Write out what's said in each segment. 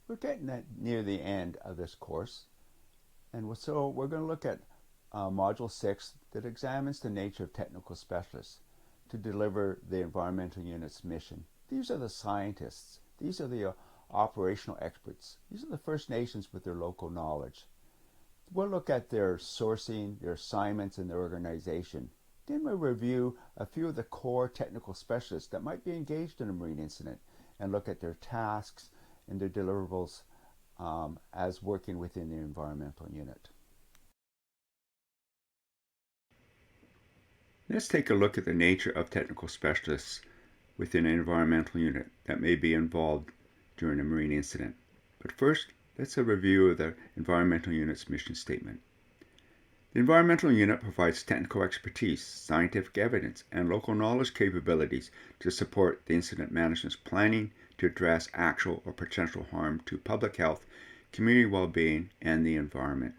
We're getting near the end of this course, and so we're going to look at Module 6 that examines the nature of technical specialists to deliver the environmental unit's mission. These are the scientists. These are the operational experts. These are the First Nations with their local knowledge. We'll look at their sourcing, their assignments, and their organization. Then we'll review a few of the core technical specialists that might be engaged in a marine incident and look at their tasks and their deliverables as working within the environmental unit. Let's take a look at the nature of technical specialists within an environmental unit that may be involved during a marine incident. But first, let's have a review of the environmental unit's mission statement. The environmental unit provides technical expertise, scientific evidence, and local knowledge capabilities to support the incident management's planning to address actual or potential harm to public health, community well-being, and the environment.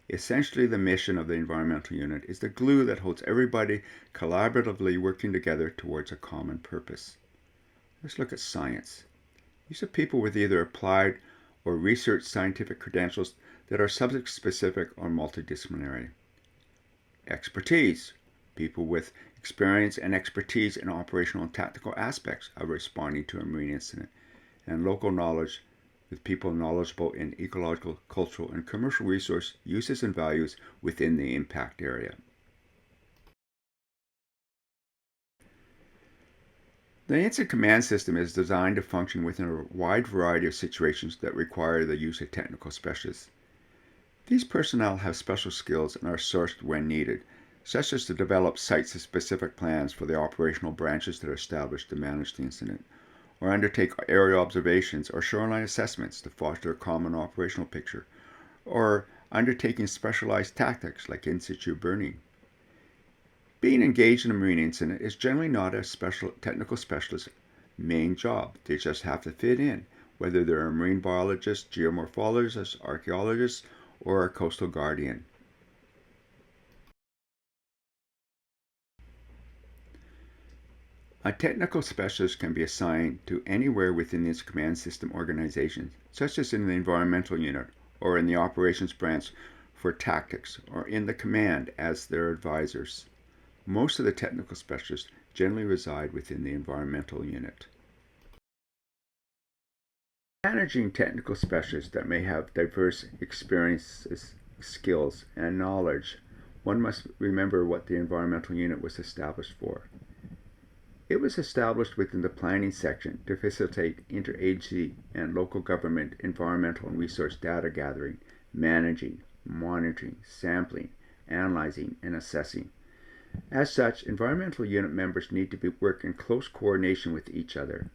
Essentially, the mission of the environmental unit is the glue that holds everybody collaboratively working together towards a common purpose. Let's look at science. These are people with either applied or research scientific credentials that are subject-specific or multidisciplinary. Expertise. People with experience and expertise in operational and tactical aspects of responding to a marine incident. And local knowledge with people knowledgeable in ecological, cultural, and commercial resource uses and values within the impact area. The incident command system is designed to function within a wide variety of situations that require the use of technical specialists. These personnel have special skills and are sourced when needed, such as to develop site-specific plans for the operational branches that are established to manage the incident, or undertake area observations or shoreline assessments to foster a common operational picture, or undertaking specialized tactics like in-situ burning. Being engaged in a marine incident is generally not a technical specialist's main job. They just have to fit in, whether they're a marine biologist, geomorphologist, archaeologist, or a coastal guardian. A technical specialist can be assigned to anywhere within this command system organization, such as in the environmental unit or in the operations branch for tactics, or in the command as their advisors. Most of the technical specialists generally reside within the environmental unit. Managing technical specialists that may have diverse experiences, skills, and knowledge, one must remember what the environmental unit was established for. It was established within the planning section to facilitate interagency and local government environmental and resource data gathering, managing, monitoring, sampling, analyzing, and assessing. As such, environmental unit members need to work in close coordination with each other.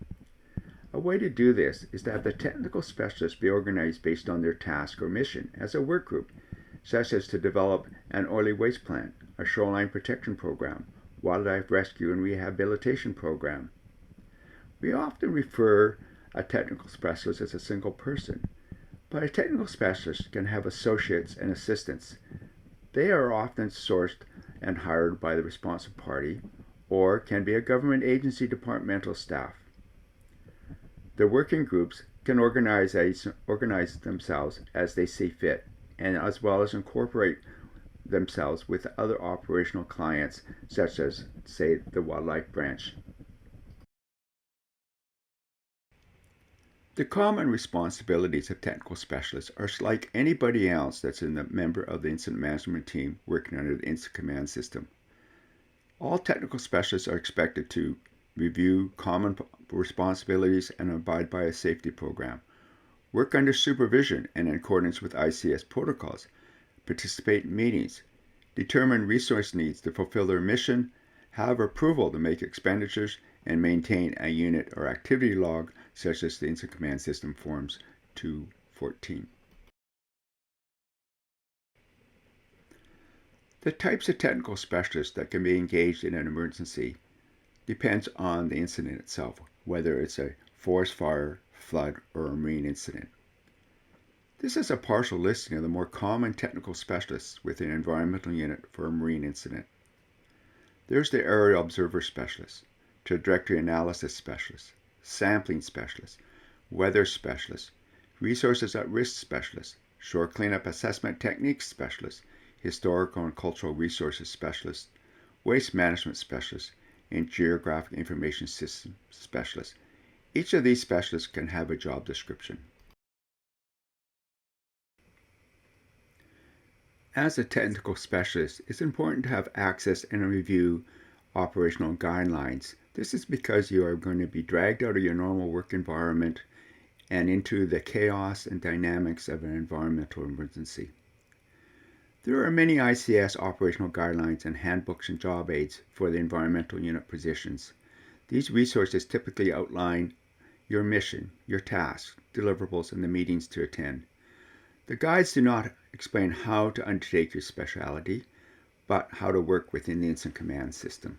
A way to do this is to have the technical specialists be organized based on their task or mission as a work group, such as to develop an oily waste plan, a shoreline protection program, wildlife rescue and rehabilitation program. We often refer a technical specialist as a single person, but a technical specialist can have associates and assistants. They are often sourced and hired by the responsive party, or can be a government agency departmental staff. The working groups can organize themselves as they see fit, and as well as incorporate themselves with other operational clients, such as, say, the wildlife branch. The common responsibilities of technical specialists are like anybody else that's a member of the incident management team working under the incident command system. All technical specialists are expected to review common responsibilities and abide by a safety program, work under supervision and in accordance with ICS protocols, participate in meetings, determine resource needs to fulfill their mission, have approval to make expenditures, and maintain a unit or activity log such as the Incident Command System Forms 214. The types of technical specialists that can be engaged in an emergency depends on the incident itself, whether it's a forest fire, flood, or a marine incident. This is a partial listing of the more common technical specialists within an environmental unit for a marine incident. There's the aerial observer specialist, trajectory analysis specialist, sampling specialist, weather specialist, resources at risk specialist, shore cleanup assessment techniques specialist, historical and cultural resources specialist, waste management specialist, and geographic information system specialist. Each of these specialists can have a job description. As a technical specialist, it's important to have access and review operational guidelines. This is because you are going to be dragged out of your normal work environment and into the chaos and dynamics of an environmental emergency. There are many ICS operational guidelines and handbooks and job aids for the environmental unit positions. These resources typically outline your mission, your tasks, deliverables, and the meetings to attend. The guides do not explain how to undertake your specialty, but how to work within the incident command system.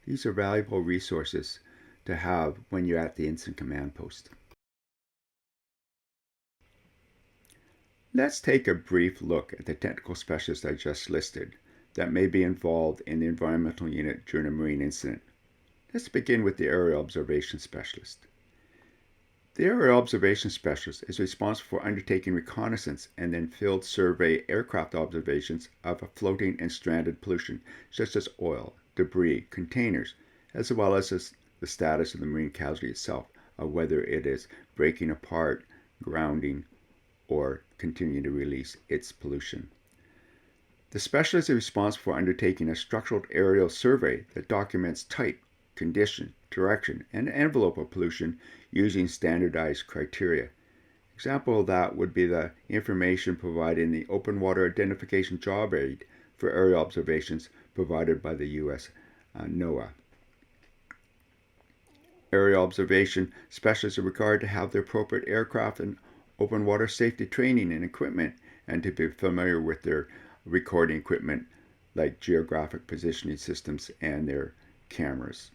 These are valuable resources to have when you're at the incident command post. Let's take a brief look at the technical specialists I just listed that may be involved in the environmental unit during a marine incident. Let's begin with the aerial observation specialist. The aerial observation specialist is responsible for undertaking reconnaissance and then field survey aircraft observations of floating and stranded pollution, such as oil, debris, containers, as well as the status of the marine casualty itself, of whether it is breaking apart, grounding, or continuing to release its pollution. The specialist is responsible for undertaking a structural aerial survey that documents type, condition, direction, and envelope of pollution using standardized criteria. Example of that would be the information provided in the Open Water Identification Job Aid for aerial observations provided by the U.S. NOAA. Aerial observation specialists are required to have the appropriate aircraft and open water safety training and equipment, and to be familiar with their recording equipment like geographic positioning systems and their cameras.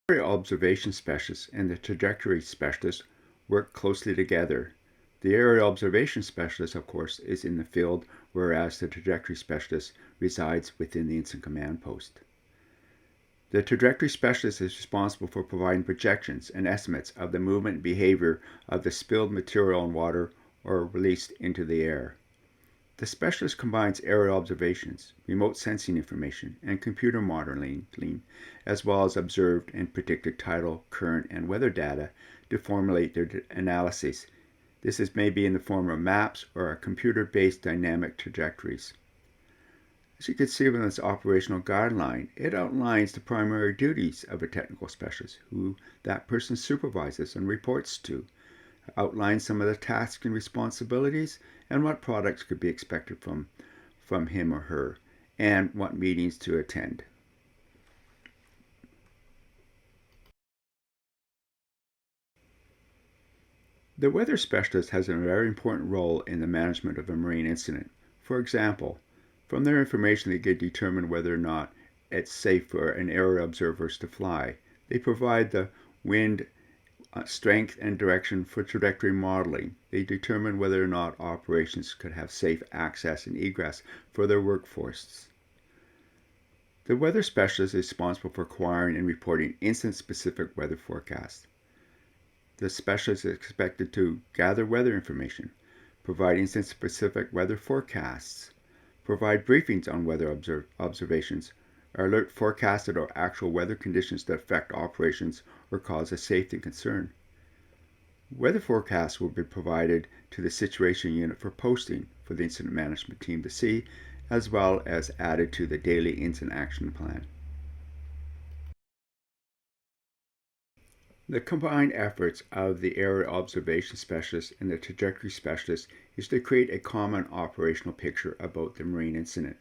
The aerial observation specialist and the trajectory specialist work closely together. The aerial observation specialist, of course, is in the field, whereas the trajectory specialist resides within the incident command post. The trajectory specialist is responsible for providing projections and estimates of the movement and behavior of the spilled material in water or released into the air. The specialist combines aerial observations, remote sensing information, and computer modeling, as well as observed and predicted tidal, current, and weather data to formulate their analyses. This is maybe in the form of maps or computer-based dynamic trajectories. As you can see from this operational guideline, it outlines the primary duties of a technical specialist, who that person supervises and reports to, outlines some of the tasks and responsibilities, and what products could be expected from him or her, and what meetings to attend. The weather specialist has a very important role in the management of a marine incident. For example, from their information, they can determine whether or not it's safe for an aerial observers to fly. They provide the wind strength and direction for trajectory modeling. They determine whether or not operations could have safe access and egress for their workforce. The weather specialist is responsible for acquiring and reporting incident-specific weather forecasts. The specialist is expected to gather weather information, provide incident-specific weather forecasts, provide briefings on weather observations, or alert forecasted or actual weather conditions that affect operations or cause a safety concern. Weather forecasts will be provided to the situation unit for posting for the incident management team to see, as well as added to the daily incident action plan. The combined efforts of the area observation specialist and the trajectory specialist is to create a common operational picture about the marine incident.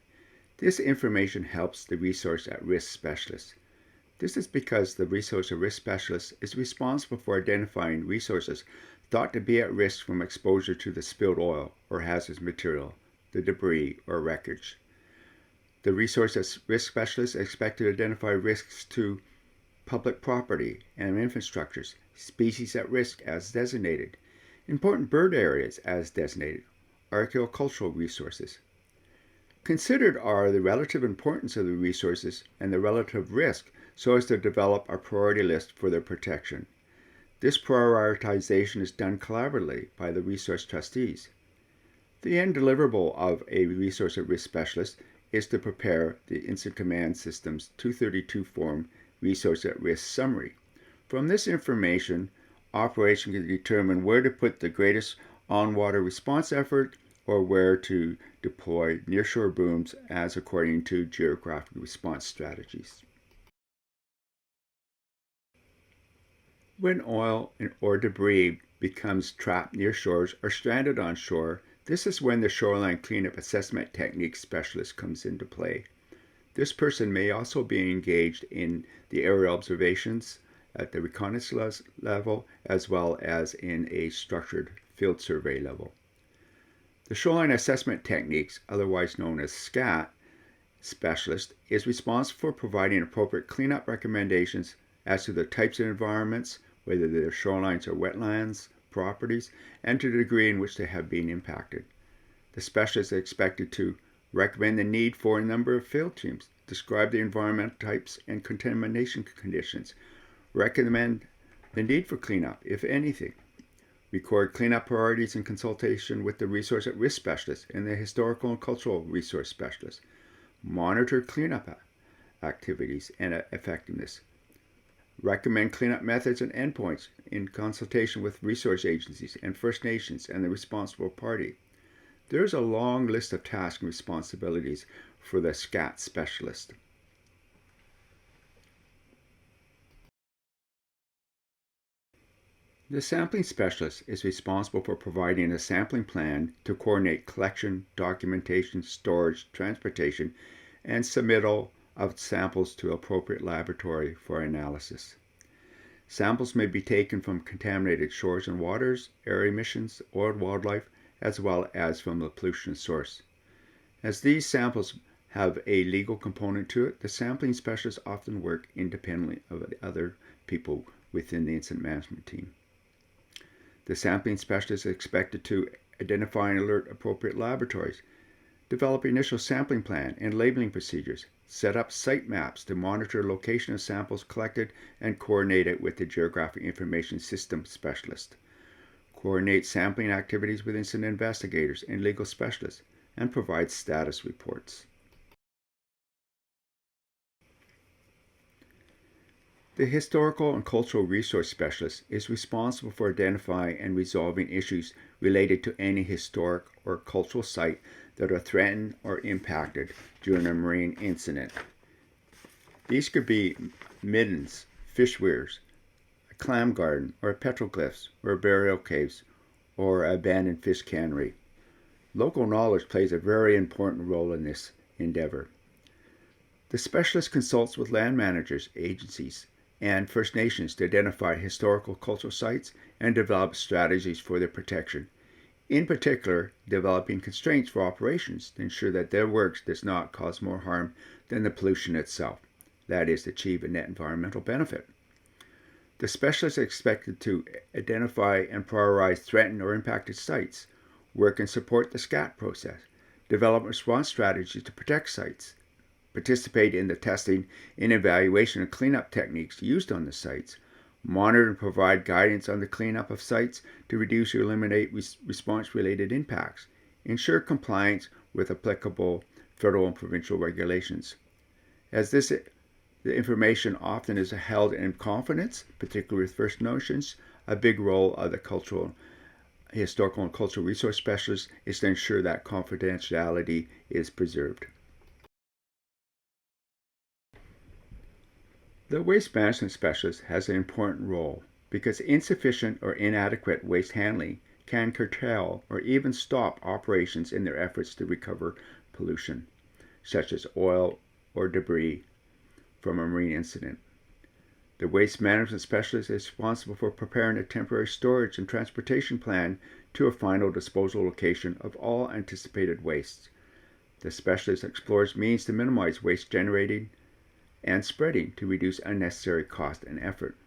This information helps the resource at risk specialist. This is because the resource at risk specialist is responsible for identifying resources thought to be at risk from exposure to the spilled oil or hazardous material, the debris, or wreckage. The resource at risk specialist is expected to identify risks to public property and infrastructures, species at risk as designated, important bird areas as designated, archaeocultural resources. Considered are the relative importance of the resources and the relative risk, so as to develop a priority list for their protection. This prioritization is done collaboratively by the resource trustees. The end deliverable of a resource at risk specialist is to prepare the Incident Command System's 232 form Resource at Risk Summary. From this information, operation can determine where to put the greatest on-water response effort or where to deploy nearshore booms as according to geographic response strategies. When oil or debris becomes trapped near shores or stranded on shore, this is when the shoreline cleanup assessment technique specialist comes into play. This person may also be engaged in the aerial observations at the reconnaissance level as well as in a structured field survey level. The shoreline assessment techniques, otherwise known as SCAT, specialist is responsible for providing appropriate cleanup recommendations as to the types of environments, whether they're shorelines or wetlands, properties, and to the degree in which they have been impacted. The specialist is expected to recommend the need for a number of field teams, describe the environmental types and contamination conditions, recommend the need for cleanup, if anything, record cleanup priorities in consultation with the resource at risk specialist and the historical and cultural resource specialist, monitor cleanup activities and effectiveness, recommend cleanup methods and endpoints in consultation with resource agencies and First Nations and the responsible party. There is a long list of tasks and responsibilities for the SCAT specialist. The sampling specialist is responsible for providing a sampling plan to coordinate collection, documentation, storage, transportation, and submittal of samples to appropriate laboratory for analysis. Samples may be taken from contaminated shores and waters, air emissions, oiled wildlife, as well as from the pollution source. As these samples have a legal component to it, the sampling specialists often work independently of the other people within the incident management team. The sampling specialist is expected to identify and alert appropriate laboratories, develop initial sampling plan and labeling procedures, set up site maps to monitor location of samples collected and coordinate it with the Geographic Information System specialist, coordinate sampling activities with incident investigators and legal specialists, and provide status reports. The Historical and Cultural Resource Specialist is responsible for identifying and resolving issues related to any historic or cultural site that are threatened or impacted during a marine incident. These could be middens, fish weirs, a clam garden, or petroglyphs, or burial caves, or abandoned fish cannery. Local knowledge plays a very important role in this endeavor. The specialist consults with land managers, agencies, and First Nations to identify historical cultural sites and develop strategies for their protection. In particular, developing constraints for operations to ensure that their work does not cause more harm than the pollution itself. That is, to achieve a net environmental benefit. The specialist is expected to identify and prioritize threatened or impacted sites, work and support the SCAT process, develop response strategies to protect sites, participate in the testing and evaluation of cleanup techniques used on the sites, monitor and provide guidance on the cleanup of sites to reduce or eliminate response-related impacts, ensure compliance with applicable federal and provincial regulations. As the information often is held in confidence, particularly with First Nations, a big role of the historical and cultural resource specialist is to ensure that confidentiality is preserved. The waste management specialist has an important role because insufficient or inadequate waste handling can curtail or even stop operations in their efforts to recover pollution, such as oil or debris from a marine incident. The waste management specialist is responsible for preparing a temporary storage and transportation plan to a final disposal location of all anticipated wastes. The specialist explores means to minimize waste generating and spreading to reduce unnecessary cost and effort.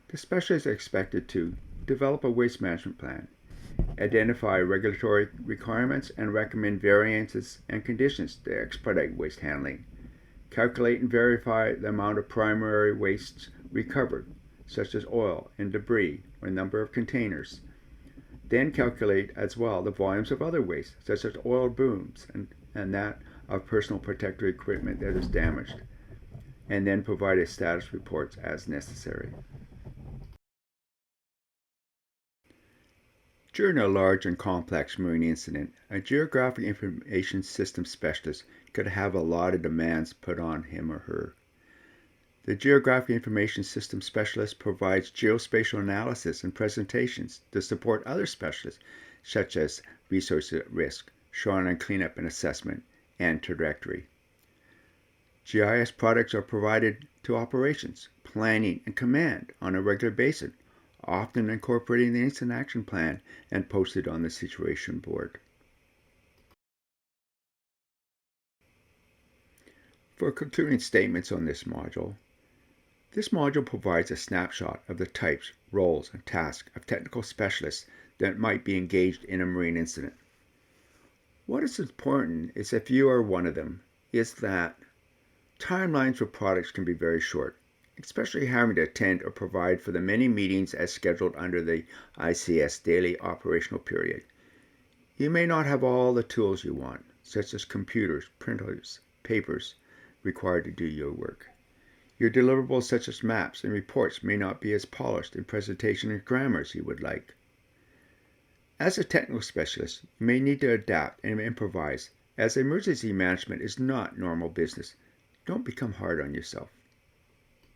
The specialist is expected to develop a waste management plan, identify regulatory requirements, and recommend variances and conditions to expedite waste handling, Calculate and verify the amount of primary wastes recovered, such as oil and debris or number of containers. Then calculate as well the volumes of other waste, such as oil booms and that of personal protective equipment that is damaged, and then provide a status report as necessary. During a large and complex marine incident, a geographic information system specialist could have a lot of demands put on him or her. The Geographic Information System Specialist provides geospatial analysis and presentations to support other specialists, such as resource at risk, shoreline cleanup and assessment, and directory. GIS products are provided to operations, planning, and command on a regular basis, often incorporating the Incident Action Plan and posted on the Situation Board. For concluding statements on this module provides a snapshot of the types, roles, and tasks of technical specialists that might be engaged in a marine incident. What is important is, if you are one of them, is that timelines for products can be very short, especially having to attend or provide for the many meetings as scheduled under the ICS daily operational period. You may not have all the tools you want, such as computers, printers, papers, required to do your work. Your deliverables such as maps and reports may not be as polished in presentation and grammar as you would like. As a technical specialist, you may need to adapt and improvise, as emergency management is not normal business. Don't become hard on yourself.